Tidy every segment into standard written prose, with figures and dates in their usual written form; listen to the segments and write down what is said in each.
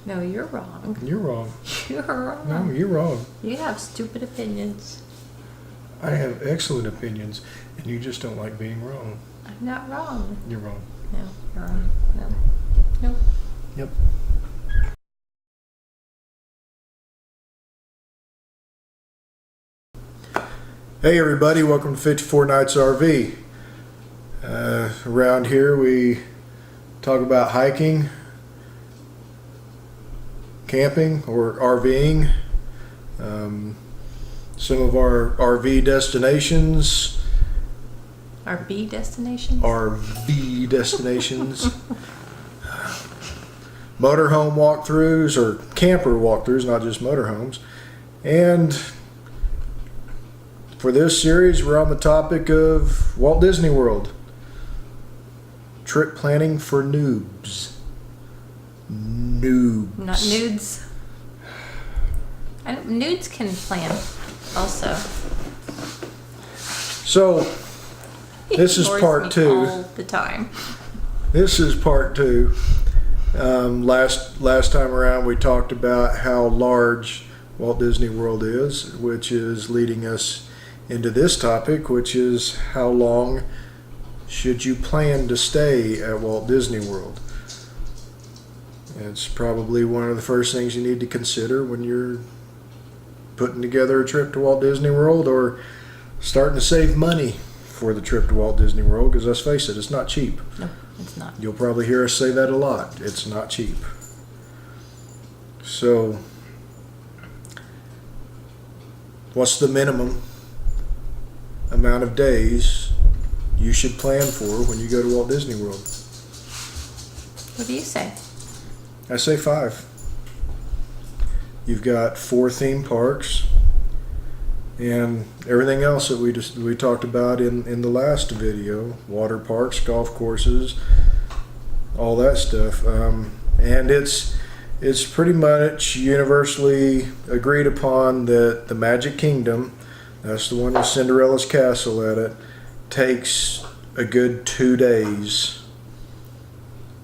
No, you're wrong. You're wrong. You're wrong. No, you're wrong. You have stupid opinions. I have excellent opinions, and you just don't like being wrong. I'm not wrong. You're wrong. No, you're wrong. No. Nope. Yep. Hey everybody, welcome to 54 Nights RV. Around here we talk about hiking, camping or RVing, some of our RV destinations. RV destinations? RV destinations. Motorhome walkthroughs or camper walkthroughs, not just motorhomes. And for this series, we're on the topic of Walt Disney World. Trip planning for noobs. Noobs. Not nudes. Nudes can plan also. So, this is part two. All the time. This is part two. Last time around, we talked about how large Walt Disney World is, which is leading us into this topic, which is how long should you plan to stay at Walt Disney World? It's probably one of the first things you need to consider when you're putting together a trip to Walt Disney World or starting to save money for the trip to Walt Disney World, because let's face it, it's not cheap. No, it's not. You'll probably hear us say that a lot. It's not cheap. So, what's the minimum amount of days you should plan for when you go to Walt Disney World? What do you say? I say 5. You've got 4 theme parks and everything else that we talked about in the last video. Water parks, golf courses, all that stuff. And it's pretty much universally agreed upon that the Magic Kingdom, that's the one with Cinderella's castle at it, takes a good 2 days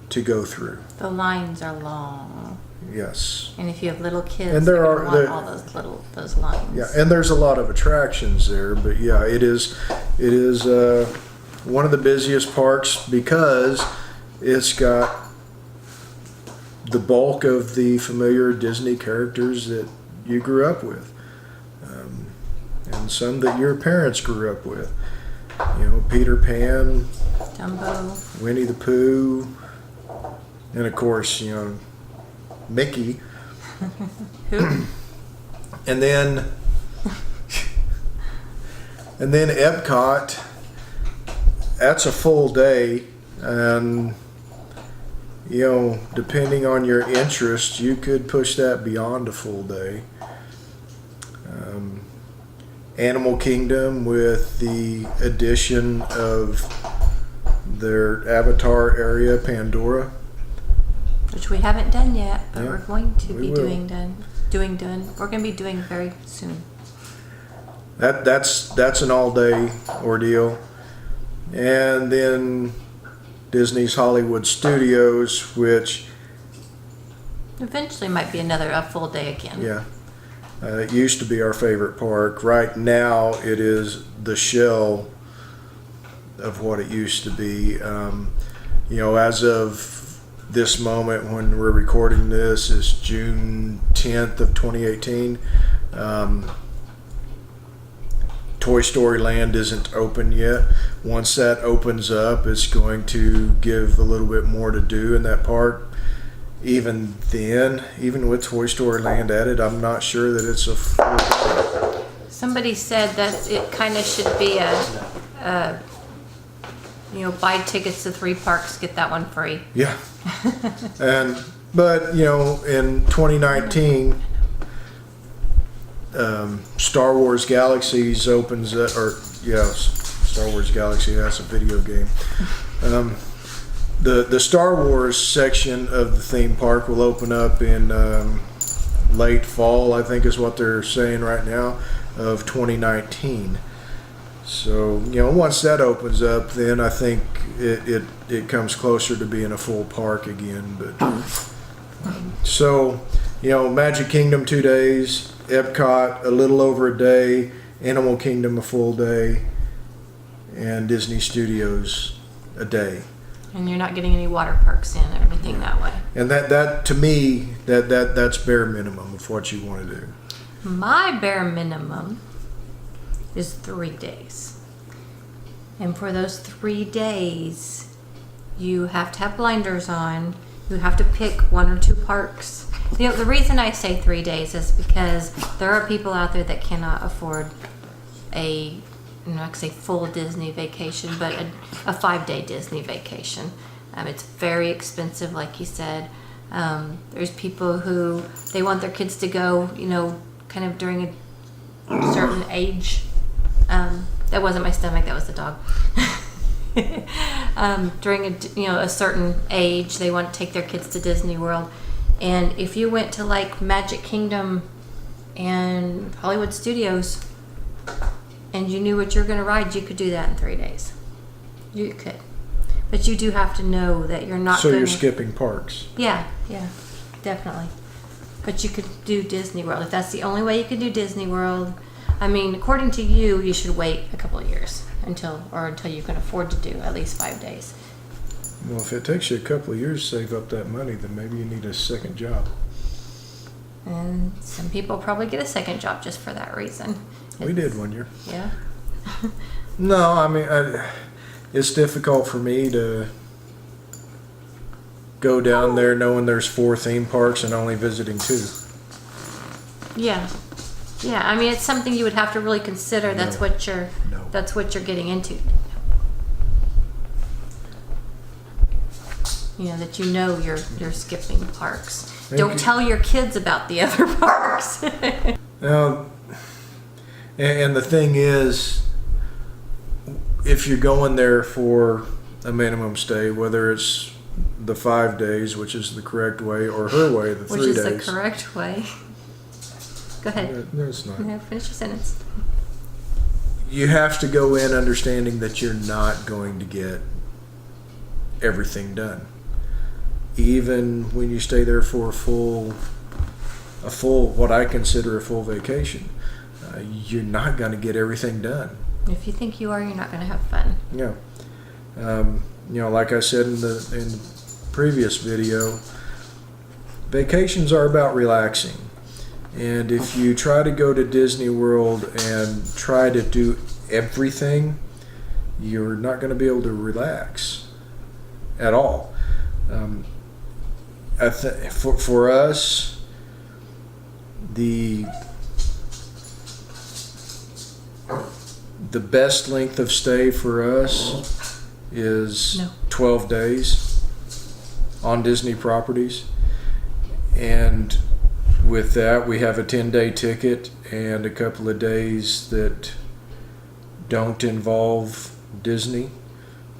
to go through. The lines are long. Yes. And if you have little kids, and they're going to want all those lines. Yeah, and there's a lot of attractions there, but yeah, it is one of the busiest parks because it's got the bulk of the familiar Disney characters that you grew up with, and some that your parents grew up with. You know, Peter Pan, Dumbo, Winnie the Pooh, and of course, you know, Mickey. Who? And then Epcot, that's a full day, and you know, depending on your interest, you could push that beyond a full day. Animal Kingdom, with the addition of their Avatar area, Pandora, which we haven't done yet, but yeah, we're going to be will. doing. We're going to be doing very soon. That's an all-day ordeal. And then Disney's Hollywood Studios, which eventually might be a full day again. yeah, it used to be our favorite park. Right now, it is the shell of what it used to be. You know, as of this moment when we're recording this is June 10th of 2018. Toy Story Land isn't open yet. Once that opens up, it's going to give a little bit more to do in that park. Even then, even with Toy Story Land added, I'm not sure that it's a full day. Somebody said that it kind of should be a buy tickets to 3 parks, get that one free. Yeah. But you know, in 2019, Star Wars Galaxies opens up, Star Wars Galaxy, that's a video game. The Star Wars section of the theme park will open up in late fall, I think is what they're saying right now, of 2019. So, you know, once that opens up, then I think it comes closer to being a full park again. But So, Magic Kingdom 2 days, Epcot a little over a day, Animal Kingdom a full day, and Disney Studios a day. And you're not getting any water parks in or anything that way. And that to me, that's bare minimum of what you want to do. My bare minimum is 3 days. And for those 3 days, you have to have blinders on. You have to pick 1 or 2 parks. The reason I say 3 days is because there are people out there that cannot afford I'm not going to say full Disney vacation, but a 5-day Disney vacation. It's very expensive, like you said. There's people who, they want their kids to go, kind of during a certain age. That wasn't my stomach, that was the dog. During a certain age, they want to take their kids to Disney World. And if you went to like Magic Kingdom and Hollywood Studios and you knew what you were going to ride, you could do that in 3 days. You could. But you do have to know that you're not So you're skipping parks. Yeah, definitely. But you could do Disney World. If that's the only way you could do Disney World, I mean, according to you, you should wait a couple of years until you can afford to do at least 5 days. Well, if it takes you a couple of years to save up that money, then maybe you need a second job. And some people probably get a second job just for that reason. We did one year. Yeah. No, I mean, it's difficult for me to go down there knowing there's 4 theme parks and only visiting 2. Yeah. I mean, it's something you would have to really consider. That's what you're getting into. That you're skipping parks. Don't tell your kids about the other parks. And the thing is, if you're going there for a minimum stay, whether it's the 5 days, which is the correct way, or her way, the 3 days. Which is the correct way. Go ahead. No, it's not. Finish your sentence. You have to go in understanding that you're not going to get everything done. Even when you stay there for a full, what I consider a full vacation, you're not going to get everything done. If you think you are, you're not going to have fun. Yeah. Like I said in the previous video, vacations are about relaxing. And if you try to go to Disney World and try to do everything, you're not going to be able to relax at all. For us, the best length of stay for us is 12 days on Disney properties. And with that, we have a 10-day ticket and a couple of days that don't involve Disney.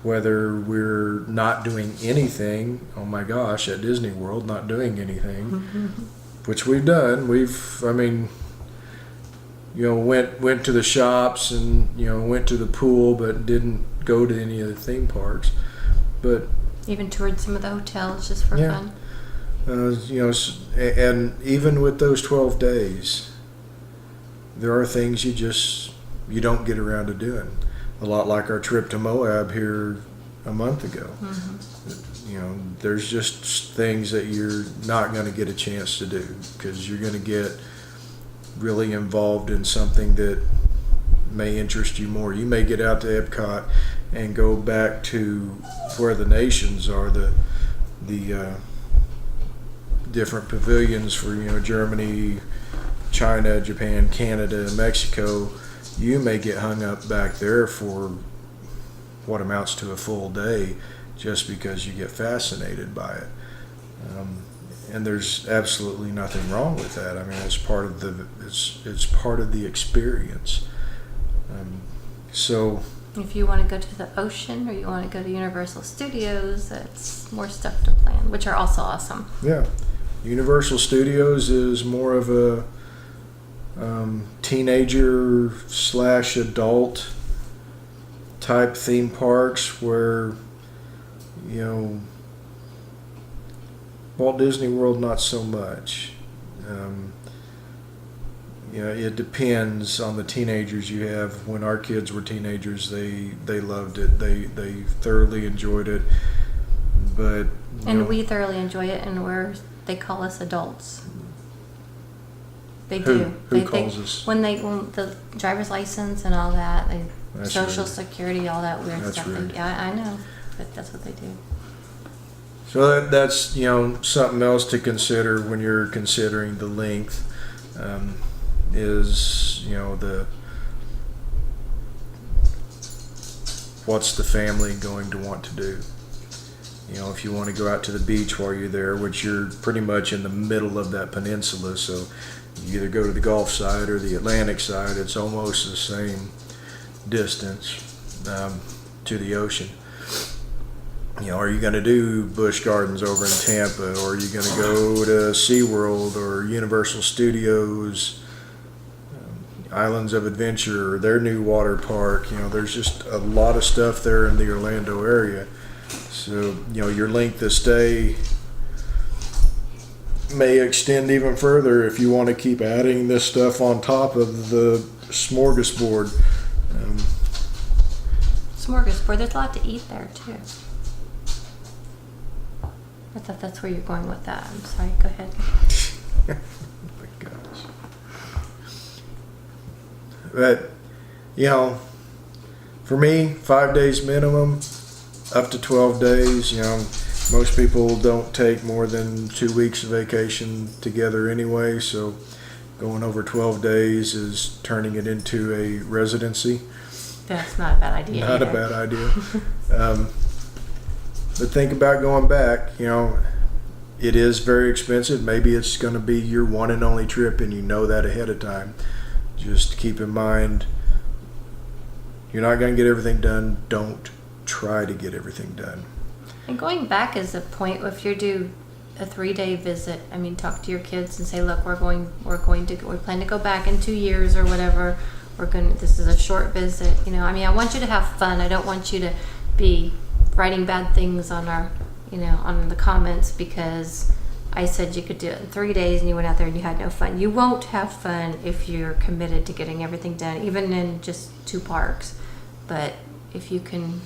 Whether we're not doing anything, oh my gosh, at Disney World, not doing anything, which we've done. Went to the shops and, went to the pool, but didn't go to any of the theme parks. But even toured some of the hotels just for fun. And even with those 12 days, there are things you don't get around to doing. A lot like our trip to Moab here a month ago. There's just things that you're not going to get a chance to do because you're going to get really involved in something that may interest you more. You may get out to Epcot and go back to where the nations are, the different pavilions for Germany, China, Japan, Canada, Mexico. You may get hung up back there for what amounts to a full day just because you get fascinated by it. And there's absolutely nothing wrong with that. I mean, it's part of the experience. So if you want to go to the ocean or you want to go to Universal Studios, that's more stuff to plan, which are also awesome. Yeah. Universal Studios is more of a teenager / adult type theme parks where Walt Disney World, not so much. It depends on the teenagers you have. When our kids were teenagers, they loved it. They thoroughly enjoyed it. But we thoroughly enjoy it, and they call us adults. They Who? do. Who calls us? When the driver's license and all that, That's social rude. security, all that weird That's stuff. rude. I know, but that's what they do. So that's something else to consider when you're considering the length. Is what's the family going to want to do? If you want to go out to the beach while you're there, which you're pretty much in the middle of that peninsula, so you either go to the Gulf side or the Atlantic side. It's almost the same distance to the ocean. Are you going to do Busch Gardens over in Tampa, or are you going to go to SeaWorld or Universal Studios, Islands of Adventure, or their new water park? There's just a lot of stuff there in the Orlando area. So, your length of stay may extend even further if you want to keep adding this stuff on top of the smorgasbord. Smorgasbord. There's a lot to eat there too. I thought that's where you're going with that. I'm sorry. Go ahead. Oh my gosh. But, for me, 5 days minimum, up to 12 days. Most people don't take more than 2 weeks of vacation together anyway, so going over 12 days is turning it into a residency. That's not a bad idea. Not either. a bad idea. But think about going back. It is very expensive. Maybe it's going to be your one and only trip, and you know that ahead of time. Just keep in mind, you're not going to get everything done. Don't try to get everything done. And going back is a point. If you do a 3-day visit, talk to your kids and say, look, we plan to go back in 2 years or whatever. This is a short visit. I want you to have fun. I don't want you to be writing bad things on on the comments because I said you could do it in 3 days and you went out there and you had no fun. You won't have fun if you're committed to getting everything done, even in just 2 parks. But if you can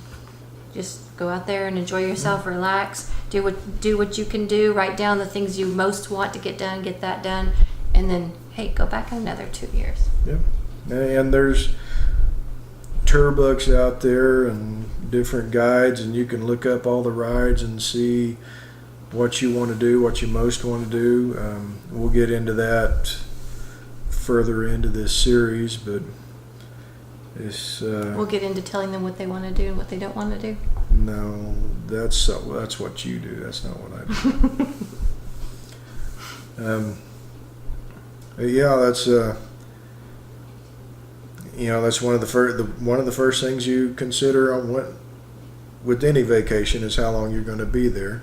just go out there and enjoy yourself, relax, do what you can do, write down the things you most want to get done, get that done, and then, hey, go back in another 2 years. Yep. And there's tour books out there and different guides, and you can look up all the rides and see what you want to do, what you most want to do. We'll get into that further into this series, but we'll get into telling them what they want to do and what they don't want to do. No, that's what you do. That's not what I do. Yeah, that's that's one of the first things you consider on with any vacation is how long you're going to be there,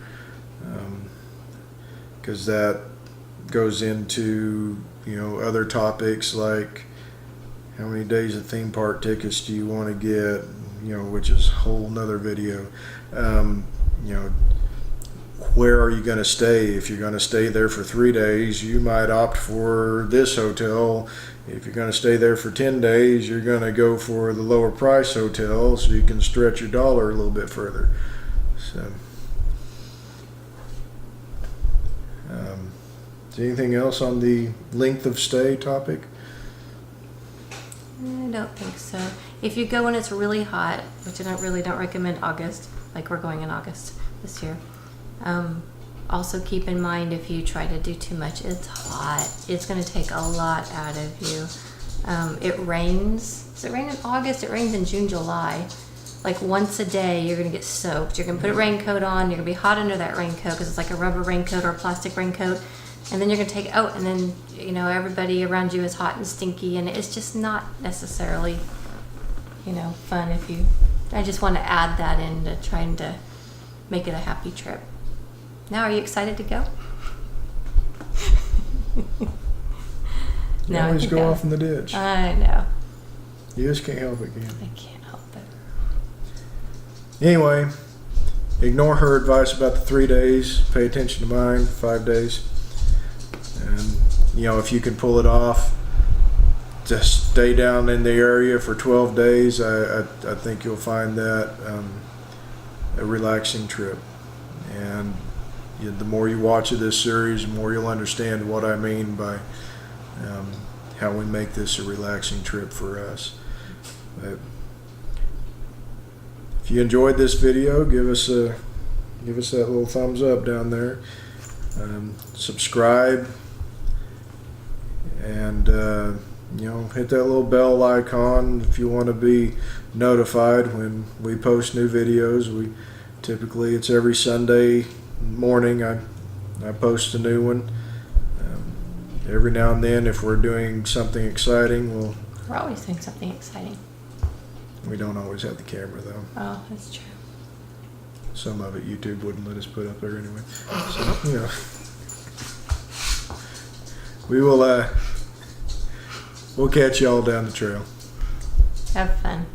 because that goes into other topics like how many days of theme park tickets do you want to get, which is a whole nother video. Where are you going to stay? If you're going to stay there for 3 days, you might opt for this hotel. If you're going to stay there for 10 days, you're going to go for the lower price hotel so you can stretch your dollar a little bit further. So, is there anything else on the length of stay topic? I don't think so. If you go when it's really hot, which I don't recommend August, like we're going in August this year. Also keep in mind if you try to do too much, it's hot. It's going to take a lot out of you. It rains. Does it rain in August? It rains in June, July. Like once a day, you're going to get soaked. You're going to put a raincoat on. You're going to be hot under that raincoat because it's like a rubber raincoat or a plastic raincoat. And then you're going to take it out, and then, everybody around you is hot and stinky, and it's just not necessarily, fun I just want to add that into trying to make it a happy trip. Now, are you excited to go? You always go off in the ditch. I know. You just can't help it, can you? I can't help it. Anyway, ignore her advice about the 3 days. Pay attention to mine, 5 days. And, you know, if you can pull it off, just stay down in the area for 12 days. I think you'll find that a relaxing trip. And the more you watch of this series, the more you'll understand what I mean by how we make this a relaxing trip for us. But if you enjoyed this video, give us that little thumbs up down there. Subscribe, and you know, hit that little bell icon if you want to be notified when we post new videos. Typically it's every Sunday morning I post a new one. Every now and then, if we're doing something exciting, we're always doing something exciting. We don't always have the camera though. Oh, that's true. Some of it YouTube wouldn't let us put up there anyway. So, you know, we'll catch y'all down the trail. Have fun.